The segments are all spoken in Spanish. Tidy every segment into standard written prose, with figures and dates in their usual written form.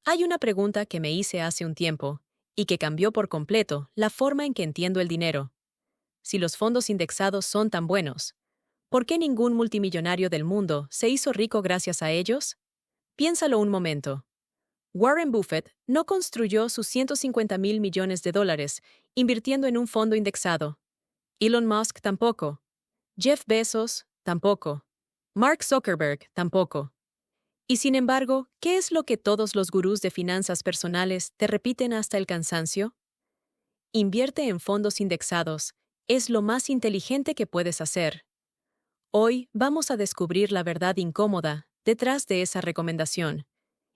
Hay una pregunta que me hice hace un tiempo y que cambió por completo la forma en que entiendo el dinero. Si los fondos indexados son tan buenos, ¿por qué ningún multimillonario del mundo se hizo rico gracias a ellos? Piénsalo un momento. Warren Buffett no construyó sus 150 mil millones de dólares invirtiendo en un fondo indexado. Elon Musk tampoco. Jeff Bezos tampoco. Mark Zuckerberg tampoco. Y sin embargo, ¿qué es lo que todos los gurús de finanzas personales te repiten hasta el cansancio? Invierte en fondos indexados. Es lo más inteligente que puedes hacer. Hoy vamos a descubrir la verdad incómoda detrás de esa recomendación.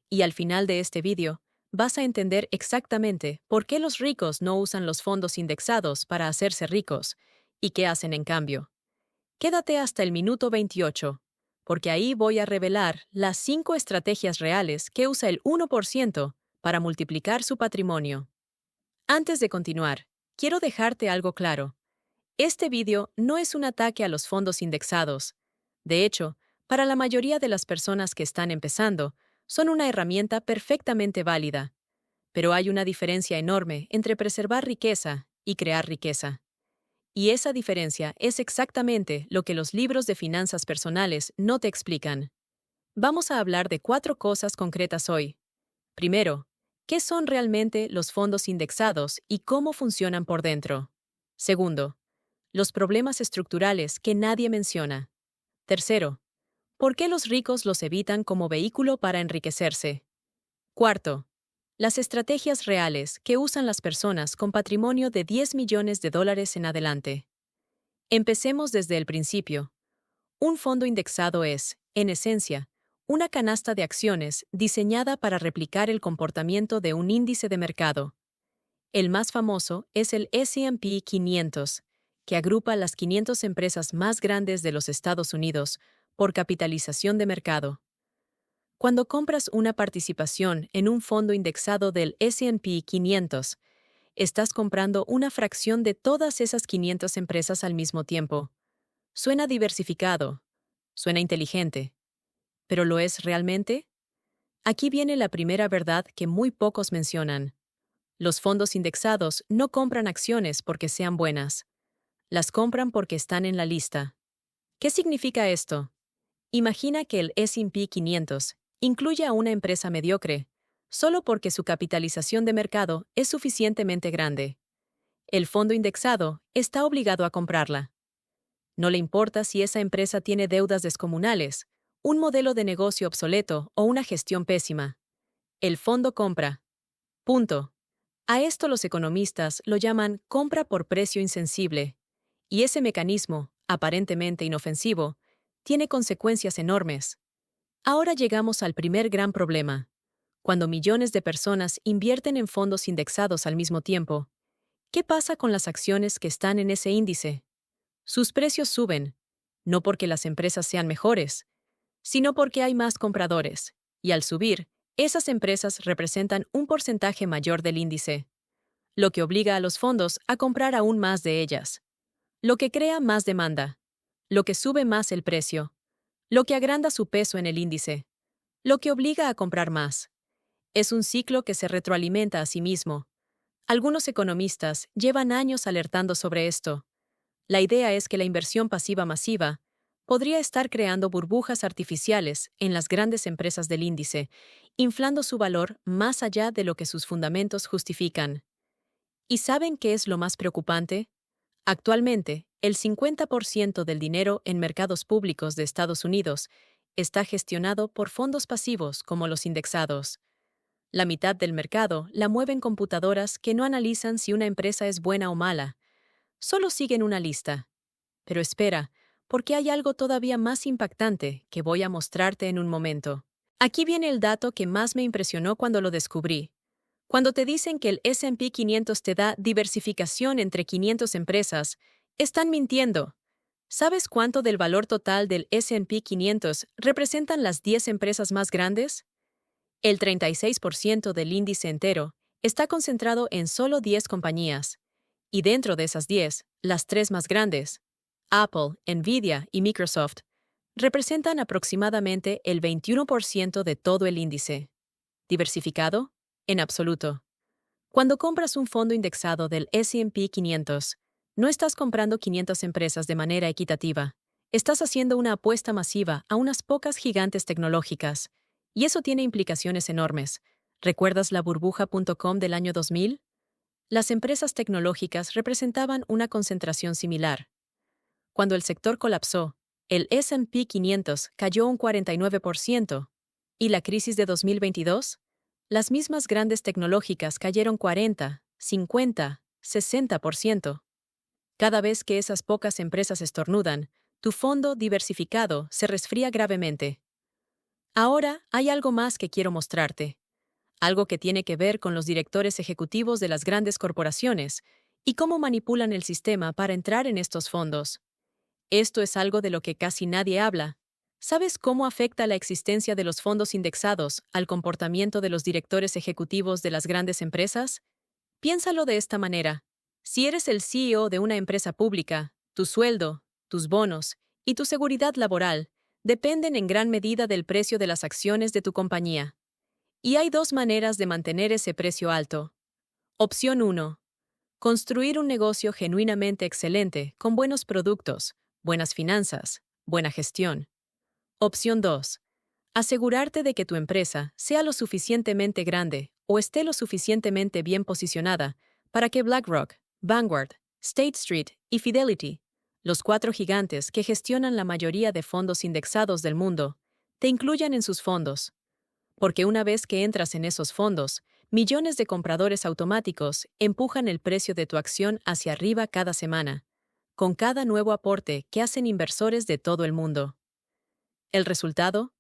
Y al final de este vídeo, vas a entender exactamente por qué los ricos no usan los fondos indexados para hacerse ricos y qué hacen en cambio. Quédate hasta el minuto 28, porque ahí voy a revelar las 5 estrategias reales que usa el 1% para multiplicar su patrimonio. Antes de continuar, quiero dejarte algo claro. Este vídeo no es un ataque a los fondos indexados. De hecho, para la mayoría de las personas que están empezando, son una herramienta perfectamente válida. Pero hay una diferencia enorme entre preservar riqueza y crear riqueza. Y esa diferencia es exactamente lo que los libros de finanzas personales no te explican. Vamos a hablar de 4 cosas concretas hoy. Primero, ¿qué son realmente los fondos indexados y cómo funcionan por dentro? Segundo, los problemas estructurales que nadie menciona. Tercero, ¿por qué los ricos los evitan como vehículo para enriquecerse? Cuarto, las estrategias reales que usan las personas con patrimonio de 10 millones de dólares en adelante. Empecemos desde el principio. Un fondo indexado es, en esencia, una canasta de acciones diseñada para replicar el comportamiento de un índice de mercado. El más famoso es el S&P 500, que agrupa las 500 empresas más grandes de los Estados Unidos por capitalización de mercado. Cuando compras una participación en un fondo indexado del S&P 500, estás comprando una fracción de todas esas 500 empresas al mismo tiempo. Suena diversificado, suena inteligente, ¿pero lo es realmente? Aquí viene la primera verdad que muy pocos mencionan. Los fondos indexados no compran acciones porque sean buenas. Las compran porque están en la lista. ¿Qué significa esto? Imagina que el S&P 500 incluye a una empresa mediocre, solo porque su capitalización de mercado es suficientemente grande. El fondo indexado está obligado a comprarla. No le importa si esa empresa tiene deudas descomunales, un modelo de negocio obsoleto o una gestión pésima. El fondo compra. Punto. A esto los economistas lo llaman compra por precio insensible. Y ese mecanismo, aparentemente inofensivo, tiene consecuencias enormes. Ahora llegamos al primer gran problema. Cuando millones de personas invierten en fondos indexados al mismo tiempo, ¿qué pasa con las acciones que están en ese índice? Sus precios suben, no porque las empresas sean mejores, sino porque hay más compradores, y al subir, esas empresas representan un porcentaje mayor del índice, lo que obliga a los fondos a comprar aún más de ellas, lo que crea más demanda, lo que sube más el precio, lo que agranda su peso en el índice, lo que obliga a comprar más. Es un ciclo que se retroalimenta a sí mismo. Algunos economistas llevan años alertando sobre esto. La idea es que la inversión pasiva masiva podría estar creando burbujas artificiales en las grandes empresas del índice, inflando su valor más allá de lo que sus fundamentos justifican. ¿Y saben qué es lo más preocupante? Actualmente, el 50% del dinero en mercados públicos de Estados Unidos está gestionado por fondos pasivos como los indexados. La mitad del mercado la mueven computadoras que no analizan si una empresa es buena o mala. Solo siguen una lista. Pero espera, porque hay algo todavía más impactante que voy a mostrarte en un momento. Aquí viene el dato que más me impresionó cuando lo descubrí. Cuando te dicen que el S&P 500 te da diversificación entre 500 empresas, están mintiendo. ¿Sabes cuánto del valor total del S&P 500 representan las 10 empresas más grandes? El 36% del índice entero está concentrado en solo 10 compañías. Y dentro de esas 10, las 3 más grandes, Apple, Nvidia y Microsoft, representan aproximadamente el 21% de todo el índice. ¿Diversificado? En absoluto. Cuando compras un fondo indexado del S&P 500, no estás comprando 500 empresas de manera equitativa. Estás haciendo una apuesta masiva a unas pocas gigantes tecnológicas, y eso tiene implicaciones enormes. ¿Recuerdas la burbuja.com del año 2000? Las empresas tecnológicas representaban una concentración similar. Cuando el sector colapsó, el S&P 500 cayó un 49%. ¿Y la crisis de 2022? Las mismas grandes tecnológicas cayeron 40, 50, 60%. Cada vez que esas pocas empresas estornudan, tu fondo diversificado se resfría gravemente. Ahora hay algo más que quiero mostrarte. Algo que tiene que ver con los directores ejecutivos de las grandes corporaciones y cómo manipulan el sistema para entrar en estos fondos. Esto es algo de lo que casi nadie habla. ¿Sabes cómo afecta la existencia de los fondos indexados al comportamiento de los directores ejecutivos de las grandes empresas? Piénsalo de esta manera. Si eres el CEO de una empresa pública, tu sueldo, tus bonos y tu seguridad laboral dependen en gran medida del precio de las acciones de tu compañía. Y hay dos maneras de mantener ese precio alto. Opción 1. Construir un negocio genuinamente excelente con buenos productos, buenas finanzas, buena gestión. Opción 2. Asegurarte de que tu empresa sea lo suficientemente grande o esté lo suficientemente bien posicionada para que BlackRock, Vanguard, State Street y Fidelity, los cuatro gigantes que gestionan la mayoría de fondos indexados del mundo, te incluyan en sus fondos. Porque una vez que entras en esos fondos, millones de compradores automáticos empujan el precio de tu acción hacia arriba cada semana, con cada nuevo aporte que hacen inversores de todo el mundo. ¿El resultado?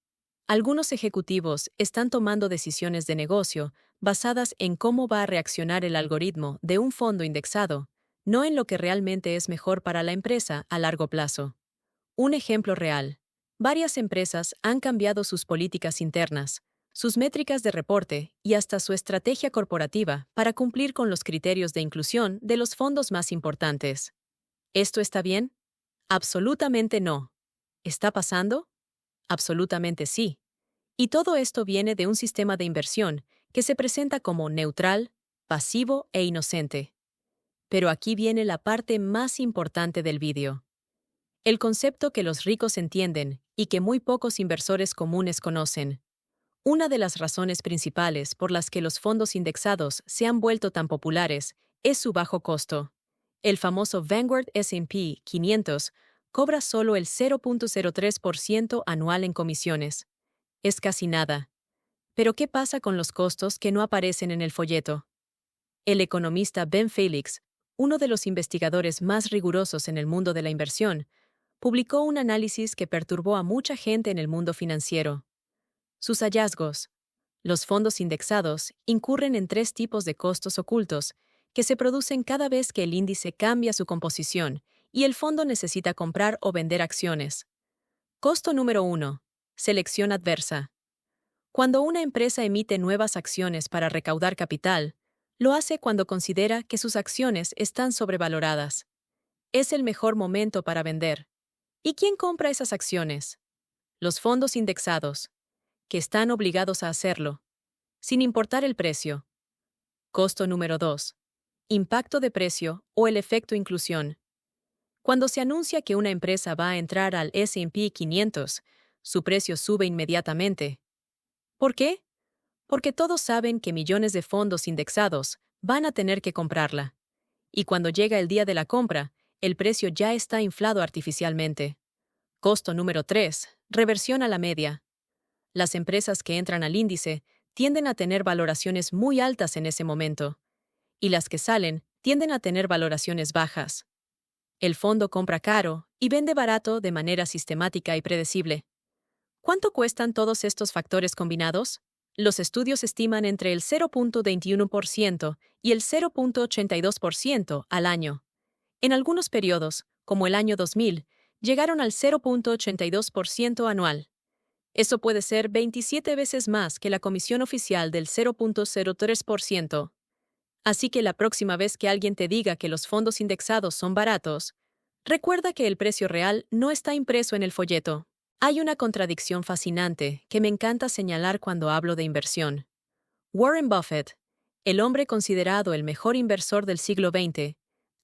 Algunos ejecutivos están tomando decisiones de negocio basadas en cómo va a reaccionar el algoritmo de un fondo indexado, no en lo que realmente es mejor para la empresa a largo plazo. Un ejemplo real. Varias empresas han cambiado sus políticas internas, sus métricas de reporte y hasta su estrategia corporativa para cumplir con los criterios de inclusión de los fondos más importantes. ¿Esto está bien? Absolutamente no. ¿Está pasando? Absolutamente sí. Y todo esto viene de un sistema de inversión que se presenta como neutral, pasivo e inocente. Pero aquí viene la parte más importante del vídeo. El concepto que los ricos entienden y que muy pocos inversores comunes conocen. Una de las razones principales por las que los fondos indexados se han vuelto tan populares es su bajo costo. El famoso Vanguard S&P 500 cobra solo el 0.03% anual en comisiones. Es casi nada. Pero ¿qué pasa con los costos que no aparecen en el folleto? El economista Ben Felix, uno de los investigadores más rigurosos en el mundo de la inversión, publicó un análisis que perturbó a mucha gente en el mundo financiero. Sus hallazgos. Los fondos indexados incurren en tres tipos de costos ocultos que se producen cada vez que el índice cambia su composición y el fondo necesita comprar o vender acciones. Costo número 1. Selección adversa. Cuando una empresa emite nuevas acciones para recaudar capital, lo hace cuando considera que sus acciones están sobrevaloradas. Es el mejor momento para vender. ¿Y quién compra esas acciones? Los fondos indexados, que están obligados a hacerlo, sin importar el precio. Costo número 2. Impacto de precio o el efecto inclusión. Cuando se anuncia que una empresa va a entrar al S&P 500, su precio sube inmediatamente. ¿Por qué? Porque todos saben que millones de fondos indexados van a tener que comprarla. Y cuando llega el día de la compra, el precio ya está inflado artificialmente. Costo número 3. Reversión a la media. Las empresas que entran al índice tienden a tener valoraciones muy altas en ese momento, y las que salen tienden a tener valoraciones bajas. El fondo compra caro y vende barato de manera sistemática y predecible. ¿Cuánto cuestan todos estos factores combinados? Los estudios estiman entre el 0.21% y el 0.82% al año. En algunos periodos, como el año 2000, llegaron al 0.82% anual. Eso puede ser 27 veces más que la comisión oficial del 0.03%. Así que la próxima vez que alguien te diga que los fondos indexados son baratos, recuerda que el precio real no está impreso en el folleto. Hay una contradicción fascinante que me encanta señalar cuando hablo de inversión. Warren Buffett, el hombre considerado el mejor inversor del siglo XX,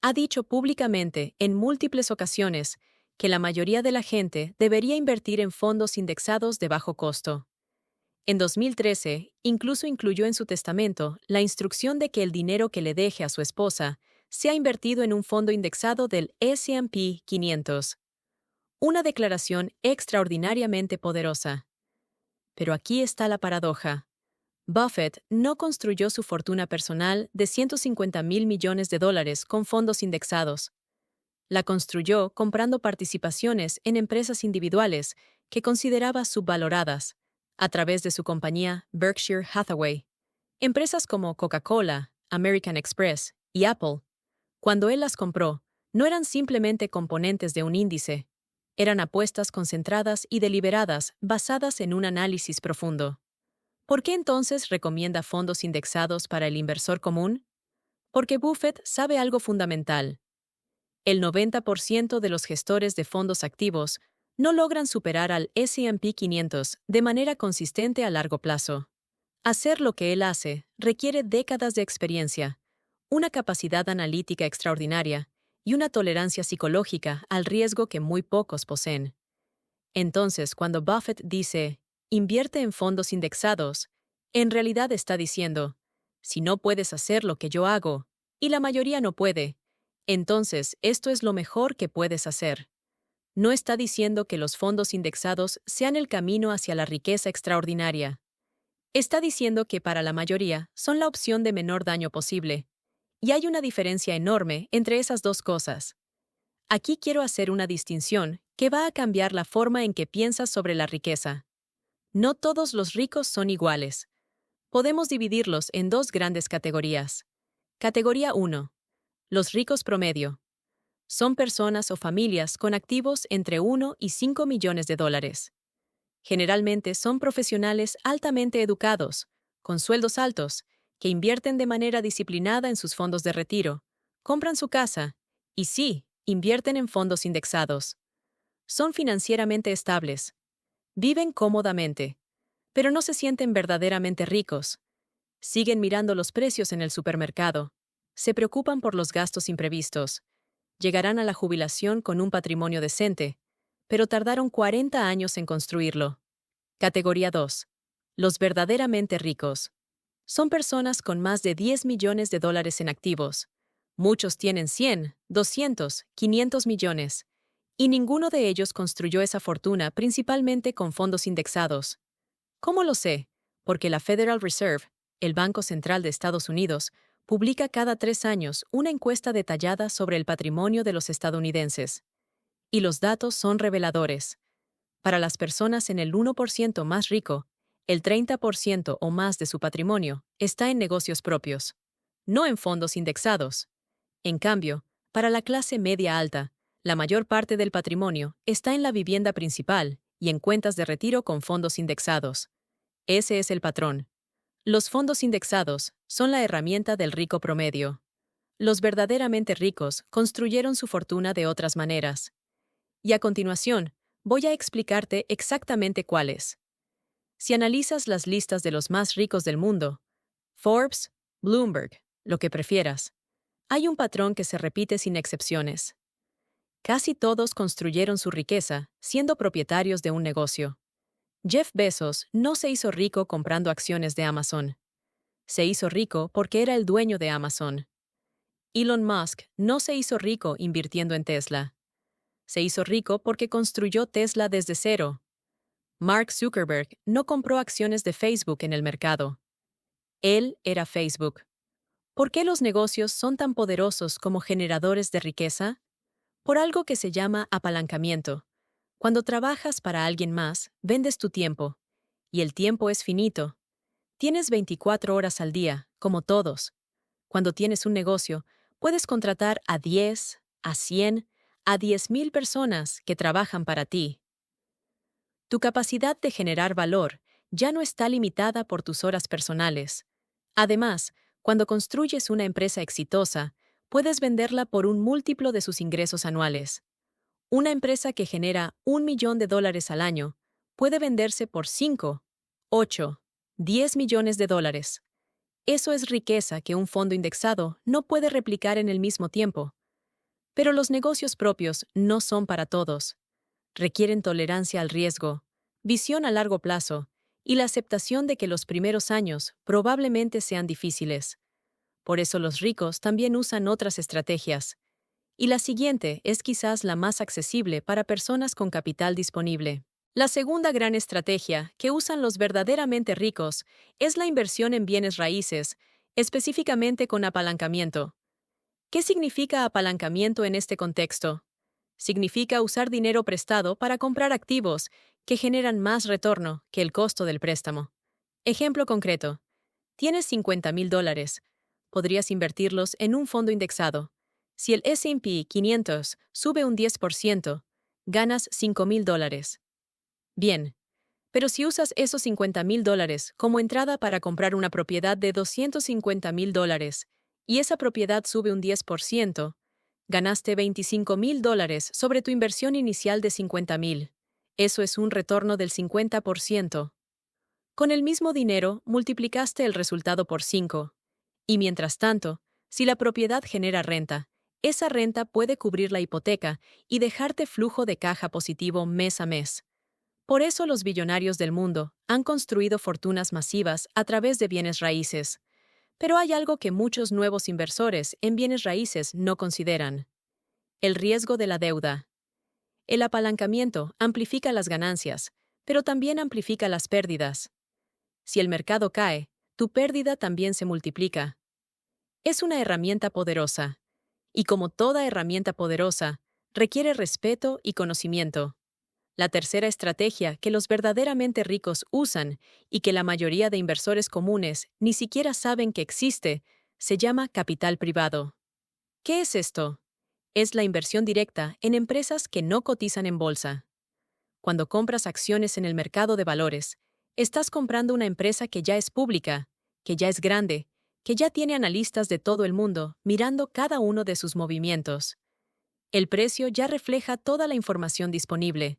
ha dicho públicamente en múltiples ocasiones que la mayoría de la gente debería invertir en fondos indexados de bajo costo. En 2013, incluso incluyó en su testamento la instrucción de que el dinero que le deje a su esposa sea invertido en un fondo indexado del S&P 500. Una declaración extraordinariamente poderosa. Pero aquí está la paradoja. Buffett no construyó su fortuna personal de $150.000 millones con fondos indexados. La construyó comprando participaciones en empresas individuales que consideraba subvaloradas, a través de su compañía Berkshire Hathaway. Empresas como Coca-Cola, American Express y Apple, cuando él las compró, no eran simplemente componentes de un índice, eran apuestas concentradas y deliberadas basadas en un análisis profundo. ¿Por qué entonces recomienda fondos indexados para el inversor común? Porque Buffett sabe algo fundamental. El 90% de los gestores de fondos activos no logran superar al S&P 500 de manera consistente a largo plazo. Hacer lo que él hace requiere décadas de experiencia, una capacidad analítica extraordinaria y una tolerancia psicológica al riesgo que muy pocos poseen. Entonces, cuando Buffett dice, invierte en fondos indexados, en realidad está diciendo, si no puedes hacer lo que yo hago, y la mayoría no puede, entonces esto es lo mejor que puedes hacer. No está diciendo que los fondos indexados sean el camino hacia la riqueza extraordinaria. Está diciendo que para la mayoría son la opción de menor daño posible. Y hay una diferencia enorme entre esas dos cosas. Aquí quiero hacer una distinción que va a cambiar la forma en que piensas sobre la riqueza. No todos los ricos son iguales. Podemos dividirlos en dos grandes categorías. Categoría 1. Los ricos promedio. Son personas o familias con activos entre 1 y 5 millones de dólares. Generalmente son profesionales altamente educados, con sueldos altos, que invierten de manera disciplinada en sus fondos de retiro, compran su casa y sí, invierten en fondos indexados. Son financieramente estables, viven cómodamente, pero no se sienten verdaderamente ricos. Siguen mirando los precios en el supermercado, se preocupan por los gastos imprevistos, llegarán a la jubilación con un patrimonio decente, pero tardaron 40 años en construirlo. Categoría 2. Los verdaderamente ricos. Son personas con más de 10 millones de dólares en activos. Muchos tienen 100, 200, 500 millones. Y ninguno de ellos construyó esa fortuna principalmente con fondos indexados. ¿Cómo lo sé? Porque la Federal Reserve, el Banco Central de Estados Unidos, publica cada 3 años una encuesta detallada sobre el patrimonio de los estadounidenses. Y los datos son reveladores. Para las personas en el 1% más rico, el 30% o más de su patrimonio está en negocios propios, no en fondos indexados. En cambio, para la clase media alta, la mayor parte del patrimonio está en la vivienda principal y en cuentas de retiro con fondos indexados. Ese es el patrón. Los fondos indexados son la herramienta del rico promedio. Los verdaderamente ricos construyeron su fortuna de otras maneras. Y a continuación, voy a explicarte exactamente cuáles. Si analizas las listas de los más ricos del mundo, Forbes, Bloomberg, lo que prefieras, hay un patrón que se repite sin excepciones. Casi todos construyeron su riqueza siendo propietarios de un negocio. Jeff Bezos no se hizo rico comprando acciones de Amazon. Se hizo rico porque era el dueño de Amazon. Elon Musk no se hizo rico invirtiendo en Tesla. Se hizo rico porque construyó Tesla desde cero. Mark Zuckerberg no compró acciones de Facebook en el mercado. Él era Facebook. ¿Por qué los negocios son tan poderosos como generadores de riqueza? Por algo que se llama apalancamiento. Cuando trabajas para alguien más, vendes tu tiempo. Y el tiempo es finito. Tienes 24 horas al día, como todos. Cuando tienes un negocio, puedes contratar a 10, a 100, a 10,000 personas que trabajan para ti. Tu capacidad de generar valor ya no está limitada por tus horas personales. Además, cuando construyes una empresa exitosa, puedes venderla por un múltiplo de sus ingresos anuales. Una empresa que genera $1 millón al año puede venderse por 5, 8, 10 millones de dólares. Eso es riqueza que un fondo indexado no puede replicar en el mismo tiempo. Pero los negocios propios no son para todos. Requieren tolerancia al riesgo, visión a largo plazo y la aceptación de que los primeros años probablemente sean difíciles. Por eso los ricos también usan otras estrategias. Y la siguiente es quizás la más accesible para personas con capital disponible. La segunda gran estrategia que usan los verdaderamente ricos es la inversión en bienes raíces, específicamente con apalancamiento. ¿Qué significa apalancamiento en este contexto? Significa usar dinero prestado para comprar activos que generan más retorno que el costo del préstamo. Ejemplo concreto. Tienes $50,000. Podrías invertirlos en un fondo indexado. Si el S&P 500 sube un 10%, ganas $5,000. Bien, pero si usas esos $50,000 como entrada para comprar una propiedad de $250,000 y esa propiedad sube un 10%, ganaste $25,000 sobre tu inversión inicial de $50,000. Eso es un retorno del 50%. Con el mismo dinero, multiplicaste el resultado por 5. Y mientras tanto, si la propiedad genera renta, esa renta puede cubrir la hipoteca y dejarte flujo de caja positivo mes a mes. Por eso los billonarios del mundo han construido fortunas masivas a través de bienes raíces. Pero hay algo que muchos nuevos inversores en bienes raíces no consideran: el riesgo de la deuda. El apalancamiento amplifica las ganancias, pero también amplifica las pérdidas. Si el mercado cae, tu pérdida también se multiplica. Es una herramienta poderosa, y como toda herramienta poderosa, requiere respeto y conocimiento. La tercera estrategia que los verdaderamente ricos usan y que la mayoría de inversores comunes ni siquiera saben que existe, se llama capital privado. ¿Qué es esto? Es la inversión directa en empresas que no cotizan en bolsa. Cuando compras acciones en el mercado de valores, estás comprando una empresa que ya es pública, que ya es grande, que ya tiene analistas de todo el mundo mirando cada uno de sus movimientos. El precio ya refleja toda la información disponible.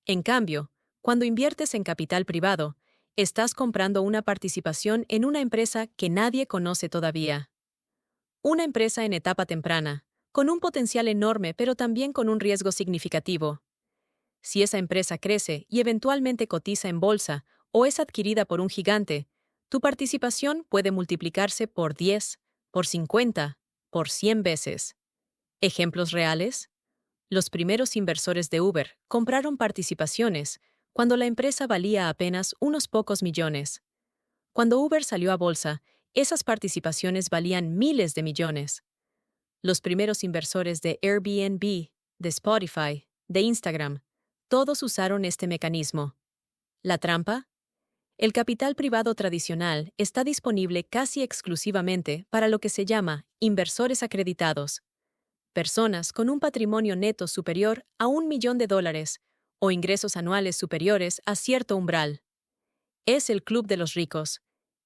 En cambio, cuando inviertes en capital privado, estás comprando una participación en una empresa que nadie conoce todavía. Una empresa en etapa temprana, con un potencial enorme pero también con un riesgo significativo. Si esa empresa crece y eventualmente cotiza en bolsa o es adquirida por un gigante, tu participación puede multiplicarse por 10, por 50, por 100 veces. ¿Ejemplos reales? Los primeros inversores de Uber compraron participaciones cuando la empresa valía apenas unos pocos millones. Cuando Uber salió a bolsa, esas participaciones valían miles de millones. Los primeros inversores de Airbnb, de Spotify, de Instagram, todos usaron este mecanismo. ¿La trampa? El capital privado tradicional está disponible casi exclusivamente para lo que se llama inversores acreditados, personas con un patrimonio neto superior a $1,000,000 o ingresos anuales superiores a cierto umbral. Es el club de los ricos,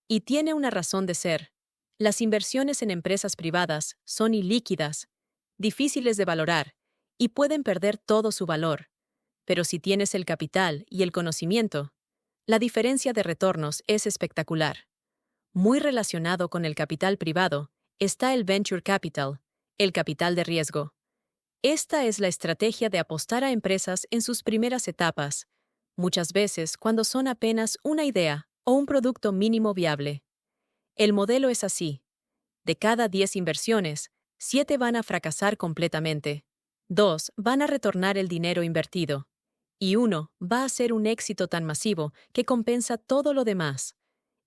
y tiene una razón de ser. Las inversiones en empresas privadas son ilíquidas, difíciles de valorar, y pueden perder todo su valor. Pero si tienes el capital y el conocimiento, la diferencia de retornos es espectacular. Muy relacionado con el capital privado está el venture capital, el capital de riesgo. Esta es la estrategia de apostar a empresas en sus primeras etapas, muchas veces cuando son apenas una idea o un producto mínimo viable. El modelo es así: de cada 10 inversiones, 7 van a fracasar completamente, 2 van a retornar el dinero invertido, y 1 va a ser un éxito tan masivo que compensa todo lo demás.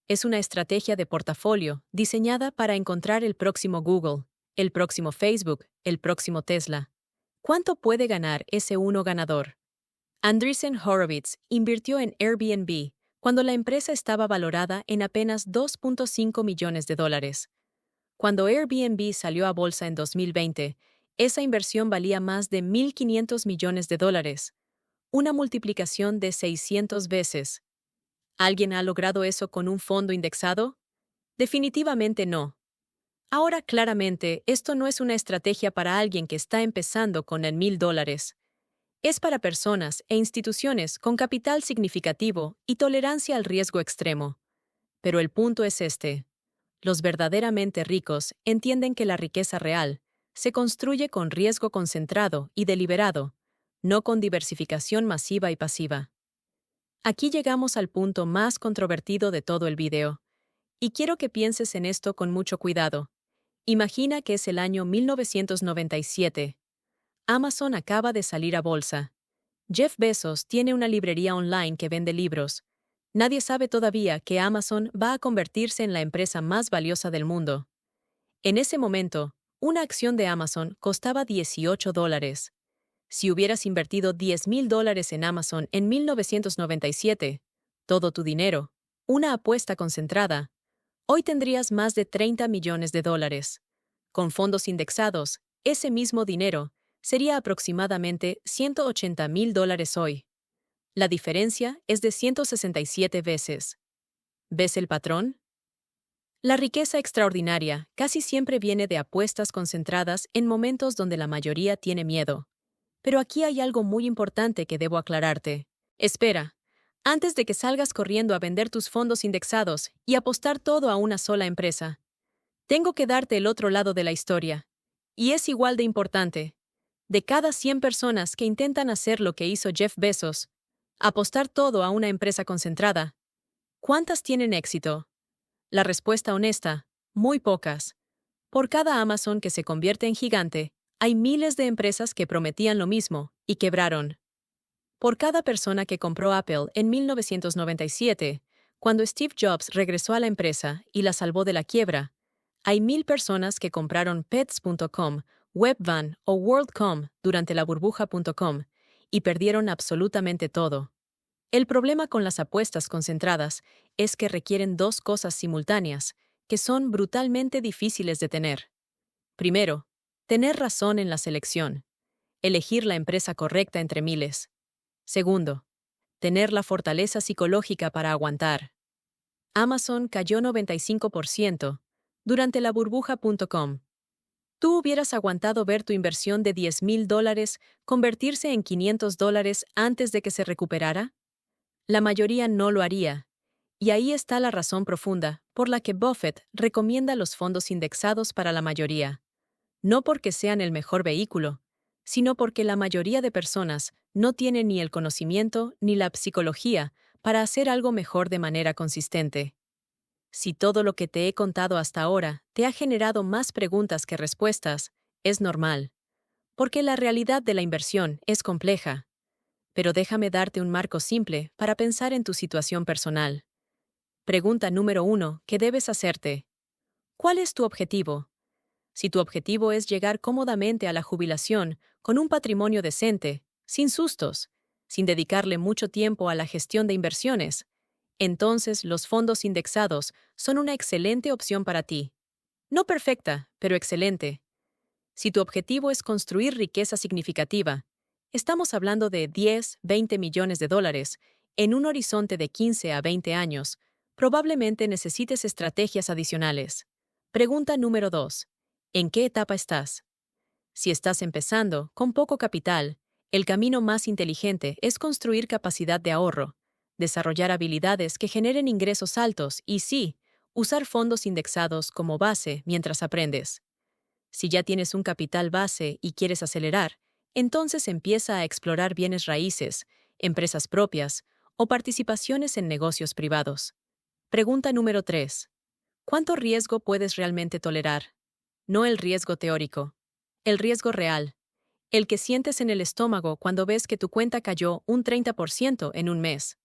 Es una estrategia de portafolio diseñada para encontrar el próximo Google, el próximo Facebook, el próximo Tesla. ¿Cuánto puede ganar ese uno ganador? Andreessen Horowitz invirtió en Airbnb cuando la empresa estaba valorada en apenas $2.5 millones. Cuando Airbnb salió a bolsa en 2020, esa inversión valía más de $1,500 millones, una multiplicación de 600 veces. ¿Alguien ha logrado eso con un fondo indexado? Definitivamente no. Ahora, claramente, esto no es una estrategia para alguien que está empezando con el $1,000. Es para personas e instituciones con capital significativo y tolerancia al riesgo extremo. Pero el punto es este: Los verdaderamente ricos entienden que la riqueza real se construye con riesgo concentrado y deliberado, no con diversificación masiva y pasiva. Aquí llegamos al punto más controvertido de todo el video, y quiero que pienses en esto con mucho cuidado. Imagina que es el año 1997. Amazon acaba de salir a bolsa. Jeff Bezos tiene una librería online que vende libros. Nadie sabe todavía que Amazon va a convertirse en la empresa más valiosa del mundo. En ese momento, una acción de Amazon costaba $18. Si hubieras invertido $10,000 en Amazon en 1997, todo tu dinero, una apuesta concentrada, hoy tendrías más de $30 millones. Con fondos indexados, ese mismo dinero sería aproximadamente $180,000 hoy. La diferencia es de 167 veces. ¿Ves el patrón? La riqueza extraordinaria casi siempre viene de apuestas concentradas en momentos donde la mayoría tiene miedo. Pero aquí hay algo muy importante que debo aclararte. Espera, antes de que salgas corriendo a vender tus fondos indexados y apostar todo a una sola empresa, tengo que darte el otro lado de la historia. Y es igual de importante. De cada 100 personas que intentan hacer lo que hizo Jeff Bezos, apostar todo a una empresa concentrada, ¿cuántas tienen éxito? La respuesta honesta, muy pocas. Por cada Amazon que se convierte en gigante, hay miles de empresas que prometían lo mismo y quebraron. Por cada persona que compró Apple en 1997, cuando Steve Jobs regresó a la empresa y la salvó de la quiebra, hay 1,000 personas que compraron Pets.com, Webvan o WorldCom durante la burbuja.com y perdieron absolutamente todo. El problema con las apuestas concentradas es que requieren dos cosas simultáneas, que son brutalmente difíciles de tener. Primero, tener razón en la selección, elegir la empresa correcta entre miles. Segundo, tener la fortaleza psicológica para aguantar. Amazon cayó 95% durante la burbuja.com. ¿Tú hubieras aguantado ver tu inversión de $10,000 convertirse en $500 antes de que se recuperara? La mayoría no lo haría. Y ahí está la razón profunda por la que Buffett recomienda los fondos indexados para la mayoría. No porque sean el mejor vehículo, sino porque la mayoría de personas no tienen ni el conocimiento ni la psicología para hacer algo mejor de manera consistente. Si todo lo que te he contado hasta ahora te ha generado más preguntas que respuestas, es normal, porque la realidad de la inversión es compleja. Pero déjame darte un marco simple para pensar en tu situación personal. Pregunta número 1 que debes hacerte. ¿Cuál es tu objetivo? Si tu objetivo es llegar cómodamente a la jubilación con un patrimonio decente, sin sustos, sin dedicarle mucho tiempo a la gestión de inversiones, entonces los fondos indexados son una excelente opción para ti. No perfecta, pero excelente. Si tu objetivo es construir riqueza significativa, estamos hablando de 10, 20 millones de dólares, en un horizonte de 15 a 20 años, probablemente necesites estrategias adicionales. Pregunta número 2. ¿En qué etapa estás? Si estás empezando, con poco capital, el camino más inteligente es construir capacidad de ahorro, desarrollar habilidades que generen ingresos altos y sí, usar fondos indexados como base mientras aprendes. Si ya tienes un capital base y quieres acelerar, entonces empieza a explorar bienes raíces, empresas propias o participaciones en negocios privados. Pregunta número 3. ¿Cuánto riesgo puedes realmente tolerar? No el riesgo teórico, el riesgo real, el que sientes en el estómago cuando ves que tu cuenta cayó un 30% en un mes.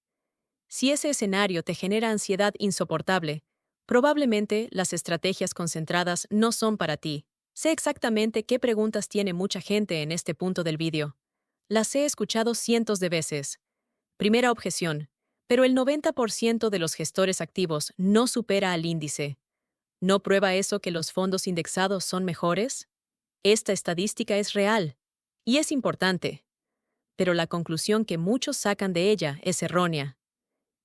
Si ese escenario te genera ansiedad insoportable, probablemente las estrategias concentradas no son para ti. Sé exactamente qué preguntas tiene mucha gente en este punto del vídeo. Las he escuchado cientos de veces. Primera objeción, pero el 90% de los gestores activos no supera al índice. ¿No prueba eso que los fondos indexados son mejores? Esta estadística es real y es importante, pero la conclusión que muchos sacan de ella es errónea.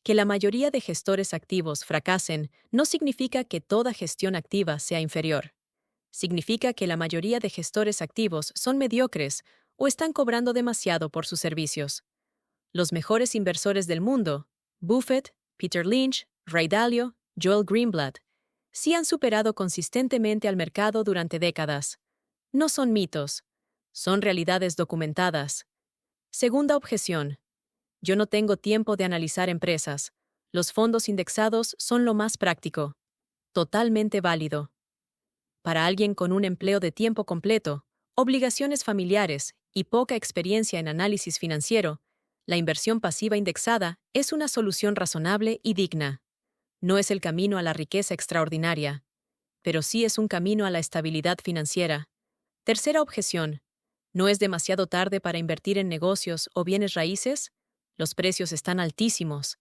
Que la mayoría de gestores activos fracasen no significa que toda gestión activa sea inferior. Significa que la mayoría de gestores activos son mediocres o están cobrando demasiado por sus servicios. Los mejores inversores del mundo, Buffett, Peter Lynch, Ray Dalio, Joel Greenblatt, sí han superado consistentemente al mercado durante décadas. No son mitos, son realidades documentadas. Segunda objeción. Yo no tengo tiempo de analizar empresas. Los fondos indexados son lo más práctico. Totalmente válido. Para alguien con un empleo de tiempo completo, obligaciones familiares y poca experiencia en análisis financiero, la inversión pasiva indexada es una solución razonable y digna. No es el camino a la riqueza extraordinaria, pero sí es un camino a la estabilidad financiera. Tercera objeción. ¿No es demasiado tarde para invertir en negocios o bienes raíces? Los precios están altísimos.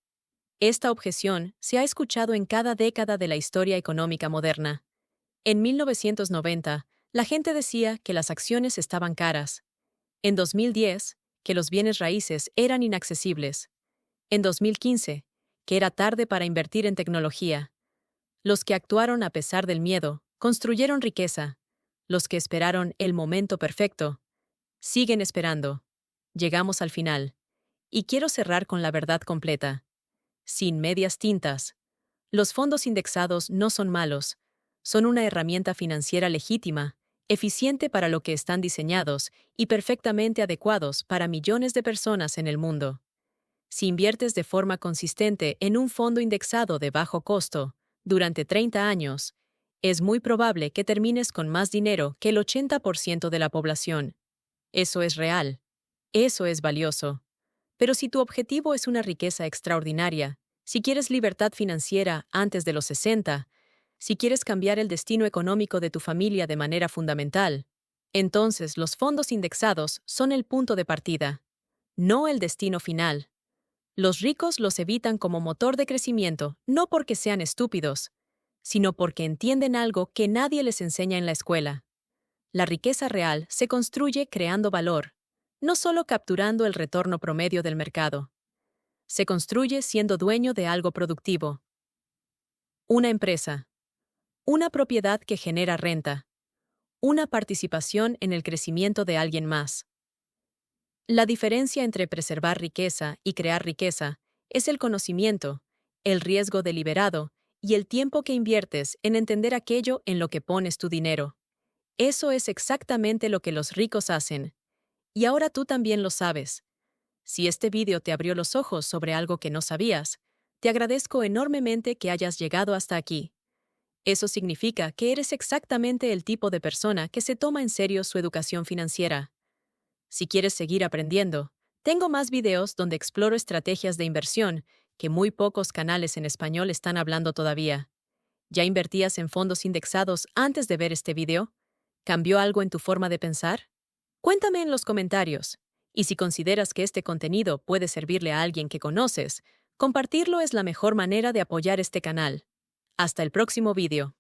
Esta objeción se ha escuchado en cada década de la historia económica moderna. En 1990, la gente decía que las acciones estaban caras. En 2010, que los bienes raíces eran inaccesibles. En 2015, que era tarde para invertir en tecnología. Los que actuaron a pesar del miedo, construyeron riqueza. Los que esperaron el momento perfecto, siguen esperando. Llegamos al final. Y quiero cerrar con la verdad completa. Sin medias tintas. Los fondos indexados no son malos. Son una herramienta financiera legítima, eficiente para lo que están diseñados y perfectamente adecuados para millones de personas en el mundo. Si inviertes de forma consistente en un fondo indexado de bajo costo durante 30 años, es muy probable que termines con más dinero que el 80% de la población. Eso es real. Eso es valioso. Pero si tu objetivo es una riqueza extraordinaria, si quieres libertad financiera antes de los 60, si quieres cambiar el destino económico de tu familia de manera fundamental, entonces los fondos indexados son el punto de partida, no el destino final. Los ricos los evitan como motor de crecimiento, no porque sean estúpidos, sino porque entienden algo que nadie les enseña en la escuela. La riqueza real se construye creando valor, no solo capturando el retorno promedio del mercado. Se construye siendo dueño de algo productivo. Una empresa. Una propiedad que genera renta. Una participación en el crecimiento de alguien más. La diferencia entre preservar riqueza y crear riqueza es el conocimiento, el riesgo deliberado y el tiempo que inviertes en entender aquello en lo que pones tu dinero. Eso es exactamente lo que los ricos hacen. Y ahora tú también lo sabes. Si este vídeo te abrió los ojos sobre algo que no sabías, te agradezco enormemente que hayas llegado hasta aquí. Eso significa que eres exactamente el tipo de persona que se toma en serio su educación financiera. Si quieres seguir aprendiendo, tengo más videos donde exploro estrategias de inversión que muy pocos canales en español están hablando todavía. ¿Ya invertías en fondos indexados antes de ver este video? ¿Cambió algo en tu forma de pensar? Cuéntame en los comentarios. Y si consideras que este contenido puede servirle a alguien que conoces, compartirlo es la mejor manera de apoyar este canal. Hasta el próximo video.